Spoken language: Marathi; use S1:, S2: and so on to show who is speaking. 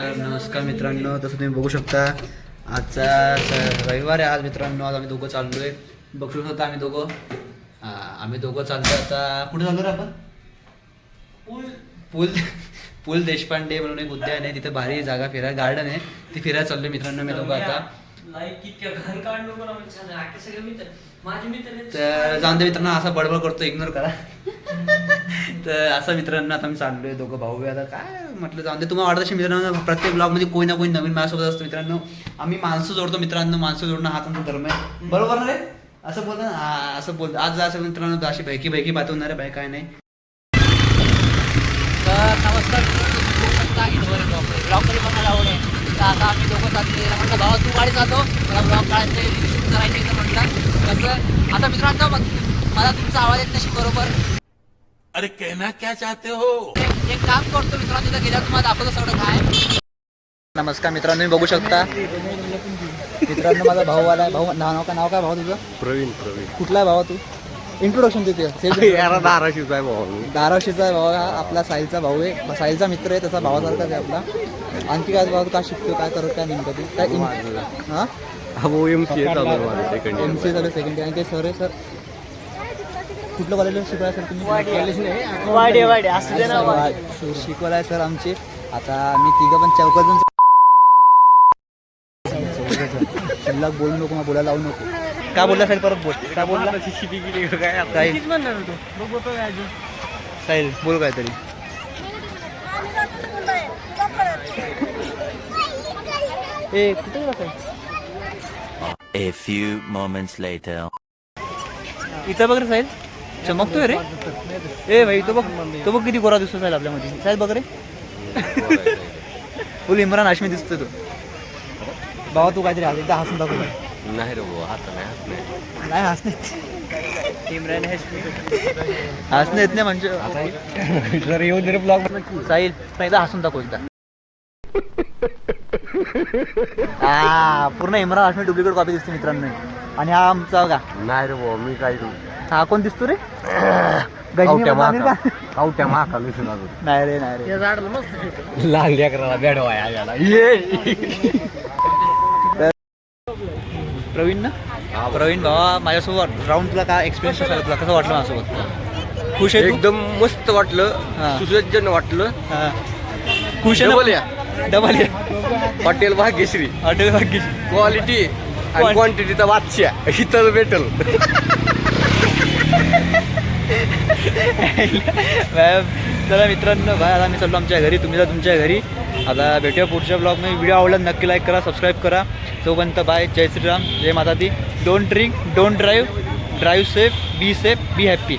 S1: नमस्कार मित्रांनो, तसं तुम्ही बघू शकता आजचा रविवार आहे आज मित्रांनो. आज आम्ही दोघं चाललोय. बघू शकता आम्ही दोघं चाललोय. आता कुठे चाललो रे आपण? पूल पूल देशपांडे म्हणून एक उद्यान आहे, तिथे भारी जागा फिरायला गार्डन आहे, ती फिरायला चाललोय मित्रांनो मी दोघं आता. तर जाऊन दे मित्रांनो, असा बडबड करतो इग्नोर करा. तर असं मित्रांनो आता आम्ही चाललोय दोघं भाऊ. आता काय म्हटलं जाऊन दे. तुम्हाला वाटत असेल मित्रांनो प्रत्येक ब्लॉग मध्ये कोणी ना कोणी नवीन माझ्यासोबत असतो मित्रांनो. आम्ही माणसं जोडतो मित्रांनो, माणसं जोडणं हाच आमचा धर्म आहे, बरोबर ना रे? असं बोलतो ना, असं बोलतो. आज असं मित्रांनो अशी बैकी बात होणार आहे, बाय काय नाही. तर नमस्कार ब्लॉग मध्ये बघायला आवडेल. तर आता आम्ही दोघं चालले. म्हटलं भावा तू गाडी जातो, मला ब्लॉग काढायचे शूट करायचे तर म्हटलं कसं. आता मित्रांनो मला तुमचा आवाज येत नाही बरोबर.
S2: अरे कहना क्या चाहते हो?
S1: एक काम करतो मित्रांनो, तिथं गेल्यावर तुम्हाला दाखवतो सगळं काय. नमस्कार मित्रांनो, तुम्ही बघू शकता मित्रांनो माझा भाऊ आलाय. भाऊ नाव काय भाऊ तुझं?
S3: प्रवीण.
S1: कुठला आहे भावा तू? इंट्रोडक्शन देते.
S3: धाराशीचा आहे भाऊ.
S1: धाराशीचा आहे भावा, आपला साहिलचा भाऊ आहे, साहिलचा मित्र आहे, तसा भावासारखाच आहे आपला. आणखी काय भाऊ काय शिकतो, काय करत काय नेमकं तू काय? हां
S3: भाऊ MCA चालू आहे माझं सेकंड इयर.
S1: MCA चालू सेकंड इयर. आणि ते सर आहे सर कुठलं कॉलेजला शिकवाय सर तुम्ही? शिकवायला सर आमचे. आता मी तिघं पण चौकाजून शिल्लक बोलू नको, मग बोलायला लावू नको. काय बोलला साहिल? परत बोल. काय बोलला? काय साहिल बोल काहीतरी. ए कुठे गेला Sahil?
S4: A few moments later.
S1: इथं बघ रे साहिल, चमकतोय रे. ए भाई तो बघ किती गोरा दिसतो साहिल आपल्यामध्ये. साहिल बघ रे, फुल इम्रान हाशमी दिसतो तो. बाबा तू काहीतरी एकदा हसून दाखव.
S3: नाही रे भाऊ, आता नाही
S1: नाही हसणे इम्रान हाशमी हसणे येत नाही म्हणजे
S3: जर येऊ दे रे ब्लॉग.
S1: साहिल पण एकदा हसून दाखव एकदा. पूर्ण इम्रान हाशमी डुप्लिकेट कॉपी दिसते मित्रांनो. आणि हा आमचा बघा.
S3: नाही रे भाऊ, मी काय
S1: हा कोण दिसतो रे?
S3: कावट्या महाकाल दिसून अजून.
S1: नाही रे
S3: लहान लेकराला बेडवा याला
S1: प्रवीण ना. प्रवीण भावा माझ्यासोबत राऊंड तुला काय एक्सपिरियन्स असायला, तुला कसं वाटलं माझ्यासोबत? खुश आहे?
S3: एकदम मस्त वाटलं,
S1: हा.
S3: सुसज्जन वाटलं.
S1: खुश
S3: डबल
S1: आहे डबल या
S3: हॉटेल भाग्यश्री.
S1: हॉटेल भाग्यश
S3: क्वालिटी आणि क्वांटिटीचा बादशाह इथं भेटल.
S1: चला मित्रांनो बाय, आता आम्ही चाललो आमच्या घरी, तुम्ही जा तुमच्या घरी. आता भेटूया पुढच्या ब्लॉगमध्ये. व्हिडिओ आवडला नक्की लाईक करा, सबस्क्राईब करा. तोपर्यंत बाय. जय श्रीराम, जय माता दी. Don't drink, don't drive, drive safe, be happy.